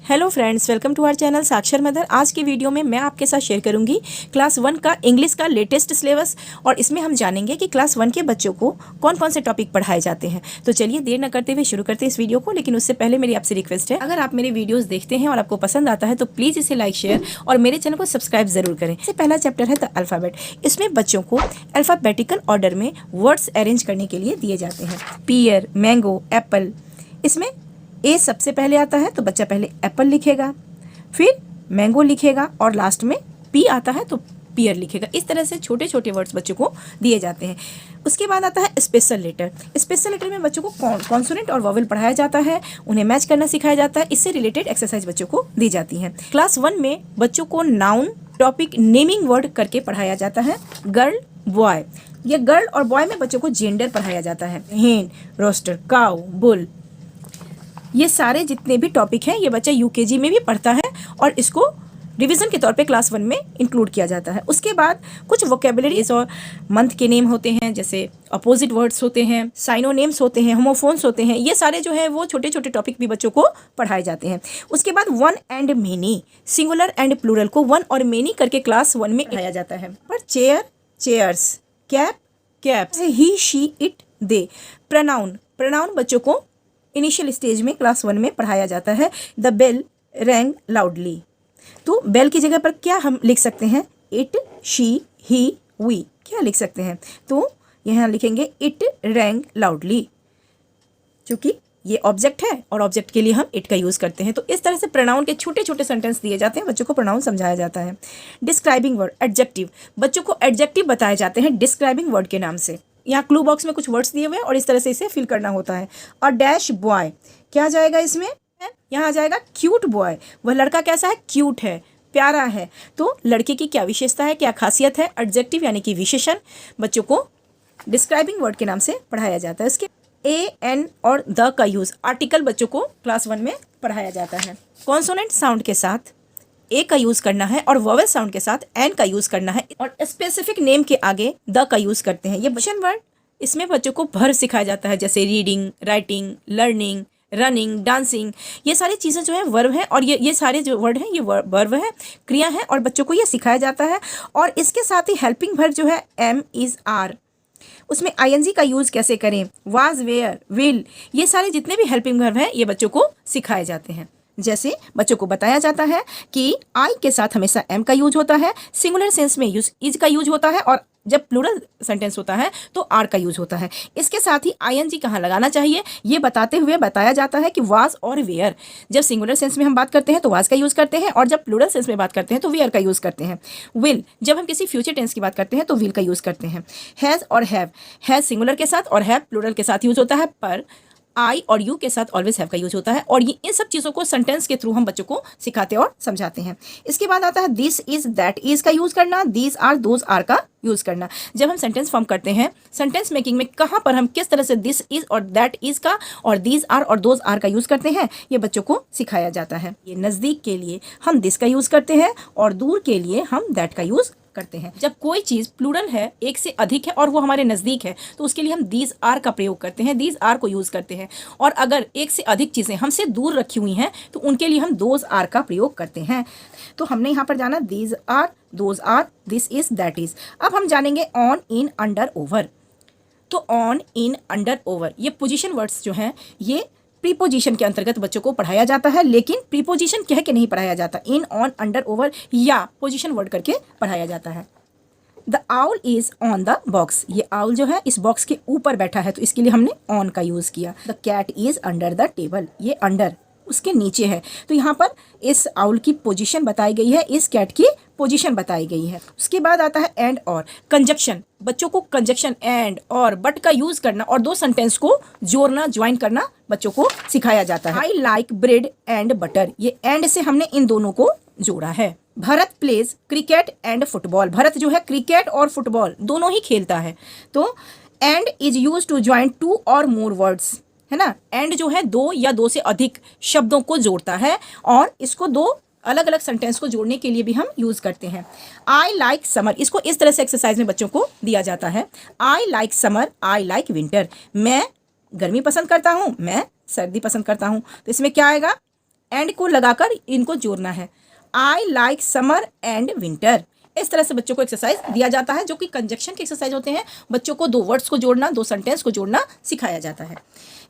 Hello friends, welcome to our channel Sakshar mother. आज की video में मैं आपके साथ शेयर करूंगी क्लास 1 का इंग्लिश का लेटेस्ट सिलेबस और इसमें हम जानेंगे कि क्लास 1 के बच्चों को कौन कौन से टॉपिक पढ़ाए जाते हैं। तो चलिए देर न करते हुए शुरू करते हैं इस वीडियो को। लेकिन उससे पहले मेरी आपसे रिक्वेस्ट है, अगर आप मेरे वीडियोज़ देखते हैं और आपको पसंद आता है तो प्लीज़ इसे लाइक, शेयर और मेरे चैनल को सब्सक्राइब जरूर करें। इससे पहला चैप्टर है द अल्फ़ाबेट। इसमें बच्चों को अल्फ़ाबेटिकल ऑर्डर में वर्ड्स अरेंज करने के लिए दिए जाते हैं। पियर, मैंगो, एप्पल। इसमें ए सबसे पहले आता है तो बच्चा पहले एप्पल लिखेगा, फिर मैंगो लिखेगा और लास्ट में पी आता है तो पियर लिखेगा। इस तरह से छोटे छोटे वर्ड्स बच्चों को दिए जाते हैं। उसके बाद आता है स्पेशल लेटर। स्पेशल लेटर में बच्चों को कॉन्सोनेंट और वॉवेल पढ़ाया जाता है, उन्हें मैच करना सिखाया जाता है। इससे रिलेटेड एक्सरसाइज बच्चों को दी जाती है। क्लास 1 में बच्चों को नाउन, टॉपिक, नेमिंग वर्ड करके पढ़ाया जाता है। Girl, boy. ये गर्ल और बॉय में बच्चों को जेंडर पढ़ाया जाता है। हेन, रोस्टर, काउ, बुल। ये सारे जितने भी टॉपिक हैं ये बच्चा यूकेजी में भी पढ़ता है और इसको रिवीजन के तौर पे क्लास 1 में इंक्लूड किया जाता है। उसके बाद कुछ वोकेबलरीज और मंथ के नेम होते हैं, जैसे अपोजिट वर्ड्स होते हैं, साइनोनेम्स होते हैं, होमोफोन्स होते हैं। ये सारे जो है वो छोटे छोटे टॉपिक भी बच्चों को पढ़ाए जाते हैं। उसके बाद one and many, singular and plural को वन और मेनी करके क्लास 1 में पढ़ाया जाता है। पर chair, chairs, cap, caps, he, she, it, they. Pronoun बच्चों को इनिशियल स्टेज में क्लास 1 में पढ़ाया जाता है। The bell rang loudly. तो बेल की जगह पर क्या हम लिख सकते हैं? It, she, he, we. क्या लिख सकते हैं? तो यहाँ लिखेंगे इट रैंग लाउडली, क्योंकि ये ऑब्जेक्ट है और ऑब्जेक्ट के लिए हम इट का यूज़ करते हैं। तो इस तरह से प्रोनाउन के छोटे छोटे सेंटेंस दिए जाते हैं, बच्चों को प्रोनाउन समझाया जाता है। Describing word, adjective. बच्चों को एडजेक्टिव बताए जाते हैं डिस्क्राइबिंग वर्ड के नाम से। यहाँ क्लू बॉक्स में कुछ वर्ड्स दिए हुए हैं और इस तरह से इसे फिल करना होता है। और डैश बॉय, क्या जाएगा इसमें? यहाँ आ जाएगा क्यूट बॉय। वह लड़का कैसा है? क्यूट है, प्यारा है। तो लड़के की क्या विशेषता है, क्या खासियत है? एडजेक्टिव यानी कि विशेषण बच्चों को डिस्क्राइबिंग वर्ड के नाम से पढ़ाया जाता है। उसके ए, एन और द का यूज़, आर्टिकल बच्चों को क्लास 1 में पढ़ाया जाता है। कॉन्सोनेंट साउंड के साथ ए का यूज़ करना है और वोवेल साउंड के साथ एन का यूज़ करना है और स्पेसिफिक नेम के आगे द का यूज़ करते हैं। ये बचन वर्ड, इसमें बच्चों को भर सिखाया जाता है, जैसे reading, writing, learning, running, dancing. ये सारी चीज़ें जो है वर्ब है और ये सारे जो वर्ड हैं ये वर्ब है, क्रिया है और बच्चों को ये सिखाया जाता है। और इसके साथ ही हेल्पिंग वर्ब जो है एम, इज़, आर, उसमें आईएनजी का यूज़ कैसे करें, वाज, वेयर, विल, ये सारे जितने भी हेल्पिंग वर्ब हैं ये बच्चों को सिखाए जाते हैं। जैसे बच्चों को बताया जाता है कि आई के साथ हमेशा एम का यूज होता है, सिंगुलर सेंस में इज का यूज होता है और जब प्लूरल सेंटेंस होता है तो आर का यूज होता है। इसके साथ ही आईएनजी कहाँ लगाना चाहिए ये बताते हुए बताया जाता है कि वाज और वेयर, जब सिंगुलर सेंस में हम बात करते हैं तो वाज का यूज़ करते हैं और जब प्लूरल सेंस में बात करते हैं तो वेयर का यूज़ करते हैं। विल, जब हम किसी फ्यूचर टेंस की बात करते हैं तो विल का यूज़ करते हैं। हैज़ और हैव, हैज़ सिंगुलर के साथ और हैव प्लूरल के साथ यूज होता है, पर आई और यू के साथ ऑलवेज हैव का यूज होता है। और ये इन सब चीज़ों को सेंटेंस के थ्रू हम बच्चों को सिखाते और समझाते हैं। इसके बाद आता है दिस इज, दैट इज का यूज़ करना, दीज आर, दोज आर का यूज़ करना। जब हम सेंटेंस फॉर्म करते हैं, सेंटेंस मेकिंग में कहाँ पर हम किस तरह से दिस इज और दैट इज का और दीज आर और दोज आर का यूज़ करते हैं ये बच्चों को सिखाया जाता है। ये नज़दीक के लिए हम दिस का यूज़ करते हैं और दूर के लिए हम दैट का यूज़ करते हैं। जब कोई चीज़ प्लूरल है, एक से अधिक है और वो हमारे नज़दीक है तो उसके लिए हम दीज आर का प्रयोग करते हैं, दीज आर को यूज़ करते हैं। और अगर एक से अधिक चीज़ें हमसे दूर रखी हुई हैं तो उनके लिए हम दोज आर का प्रयोग करते हैं। तो हमने यहाँ पर जाना these are, those are, this is, that is. अब हम जानेंगे ऑन, इन, अंडर, ओवर। तो ऑन, इन, अंडर, ओवर ये पोजीशन वर्ड्स जो हैं ये प्रीपोजिशन के अंतर्गत बच्चों को पढ़ाया जाता है, लेकिन प्रीपोजिशन कह के नहीं पढ़ाया जाता। इन, ऑन, अंडर, ओवर या पोजीशन वर्ड करके पढ़ाया जाता है। The owl is on the box, ये आउल जो है इस बॉक्स के ऊपर बैठा है तो इसके लिए हमने ऑन का यूज़ किया। The cat is under the table, ये अंडर उसके नीचे है तो यहाँ पर इस आउल की पोजीशन बताई गई है, इस कैट की पोजीशन बताई गई है। उसके बाद आता है एंड और। कंजक्शन, बच्चों को कंजक्शन एंड और बट का यूज़ करना और दो सेंटेंस को जोड़ना, ज्वाइन करना बच्चों को सिखाया जाता है। I like bread and butter, ये एंड से हमने इन दोनों को जोड़ा है। Bharat pledge cricket and football, Bharat जो है क्रिकेट और फुटबॉल दोनों ही खेलता है। तो and is use to join two और मोर वर्ड्स, है ना। एंड जो है दो या दो से अधिक शब्दों को जोड़ता है और इसको दो अलग अलग सेंटेंस को जोड़ने के लिए भी हम यूज़ करते हैं। आई लाइक समर, इसको इस तरह से एक्सरसाइज में बच्चों को दिया जाता है। I like summer, I like winter, मैं गर्मी पसंद करता हूँ, मैं सर्दी पसंद करता हूँ। तो इसमें क्या आएगा? एंड को लगाकर इनको जोड़ना है। I like summer and winter. इस तरह से बच्चों को एक्सरसाइज दिया जाता है, जो कि कंजक्शन के एक्सरसाइज होते हैं। बच्चों को 2 वर्ड्स को जोड़ना, 2 सेंटेंस को जोड़ना सिखाया जाता है।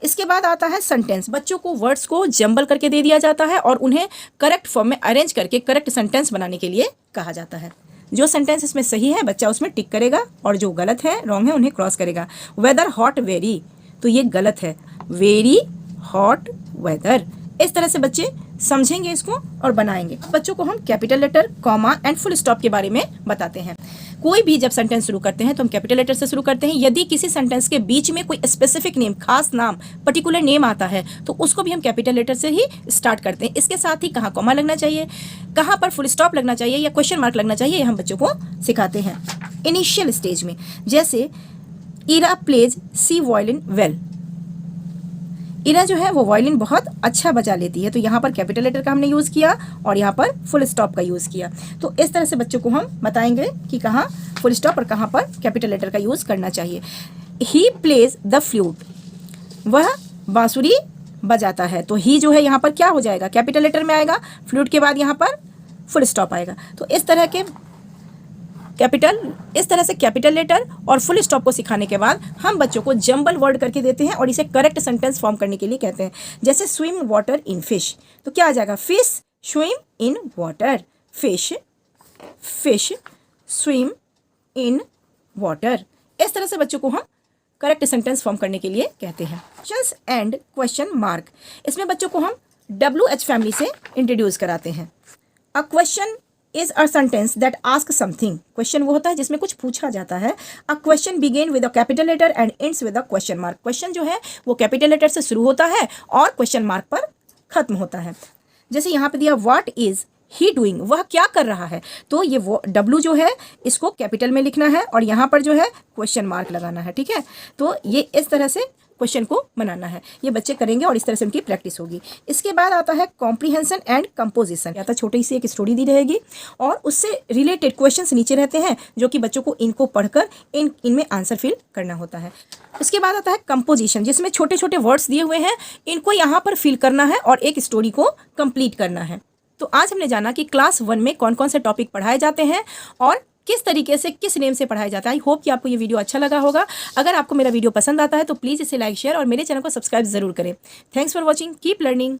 इसके बाद आता है सेंटेंस। बच्चों को वर्ड्स को जंबल करके दे दिया जाता है और उन्हें करेक्ट फॉर्म में अरेंज करके करेक्ट सेंटेंस बनाने के लिए कहा जाता है। जो सेंटेंस इसमें सही है बच्चा उसमें टिक करेगा और जो गलत है, रॉन्ग है, उन्हें क्रॉस करेगा। वेदर हॉट वेरी, तो ये गलत है। Very hot weather. इस तरह से बच्चे समझेंगे इसको और बनाएंगे। बच्चों को हम capital letter, comma and full stop के बारे में बताते हैं। कोई भी जब सेंटेंस शुरू करते हैं तो हम कैपिटल लेटर से शुरू करते हैं। यदि किसी सेंटेंस के बीच में कोई स्पेसिफिक नेम, खास नाम, पर्टिकुलर नेम आता है तो उसको भी हम कैपिटल लेटर से ही स्टार्ट करते हैं। इसके साथ ही कहाँ कॉमा लगना चाहिए, कहाँ पर फुल स्टॉप लगना चाहिए या क्वेश्चन मार्क लगना चाहिए, ये हम बच्चों को सिखाते हैं इनिशियल स्टेज में। जैसे इरा प्लेज सी वायलिन वेल। इरा जो है वो वायलिन बहुत अच्छा बजा लेती है, तो यहाँ पर कैपिटल लेटर का हमने यूज़ किया और यहाँ पर फुल स्टॉप का यूज़ किया। तो इस तरह से बच्चों को हम बताएंगे कि कहाँ फुल स्टॉप और कहाँ पर कैपिटल लेटर का यूज़ करना चाहिए। ही प्लेज द फ्लूट, वह बांसुरी बजाता है। तो ही जो है यहाँ पर क्या हो जाएगा, कैपिटल लेटर में आएगा। फ्लूट के बाद यहाँ पर फुल स्टॉप आएगा। तो इस तरह से कैपिटल लेटर और फुल स्टॉप को सिखाने के बाद हम बच्चों को जंबल वर्ड करके देते हैं और इसे करेक्ट सेंटेंस फॉर्म करने के लिए कहते हैं। जैसे स्विम वाटर इन फिश, तो क्या आ जाएगा, fish swim in water. Fish swim in water. इस तरह से बच्चों को हम करेक्ट सेंटेंस फॉर्म करने के लिए कहते हैं। क्वेश्चंस एंड क्वेश्चन मार्क, इसमें बच्चों को हम WH फैमिली से इंट्रोड्यूस कराते हैं। A question is a sentence that ask something. Question वो होता है जिसमें कुछ पूछा जाता है। A question begin with a capital letter and ends with a question mark. Question जो है वो कैपिटल लेटर से शुरू होता है और क्वेश्चन मार्क पर खत्म होता है। जैसे यहाँ पे दिया व्हाट इज ही डूइंग, वह क्या कर रहा है। तो ये वो W जो है इसको कैपिटल में लिखना है और यहाँ पर जो है क्वेश्चन मार्क लगाना है। ठीक है, तो ये इस तरह से क्वेश्चन को बनाना है। ये बच्चे करेंगे और इस तरह से उनकी प्रैक्टिस होगी। इसके बाद आता है कॉम्प्रीहेंशन एंड कंपोजिशन। या तो छोटी सी एक स्टोरी दी रहेगी और उससे रिलेटेड क्वेश्चंस नीचे रहते हैं, जो कि बच्चों को इनको पढ़कर इनमें आंसर फिल करना होता है। उसके बाद आता है कंपोजिशन, जिसमें छोटे छोटे वर्ड्स दिए हुए हैं, इनको यहाँ पर फिल करना है और एक स्टोरी को कंप्लीट करना है। तो आज हमने जाना कि क्लास 1 में कौन कौन से टॉपिक पढ़ाए जाते हैं और किस तरीके से, किस नेम से पढ़ाया जाता है। आई होप कि आपको ये वीडियो अच्छा लगा होगा। अगर आपको मेरा वीडियो पसंद आता है तो प्लीज़ इसे लाइक, शेयर और मेरे चैनल को सब्सक्राइब जरूर करें। Thanks for watching, keep learning.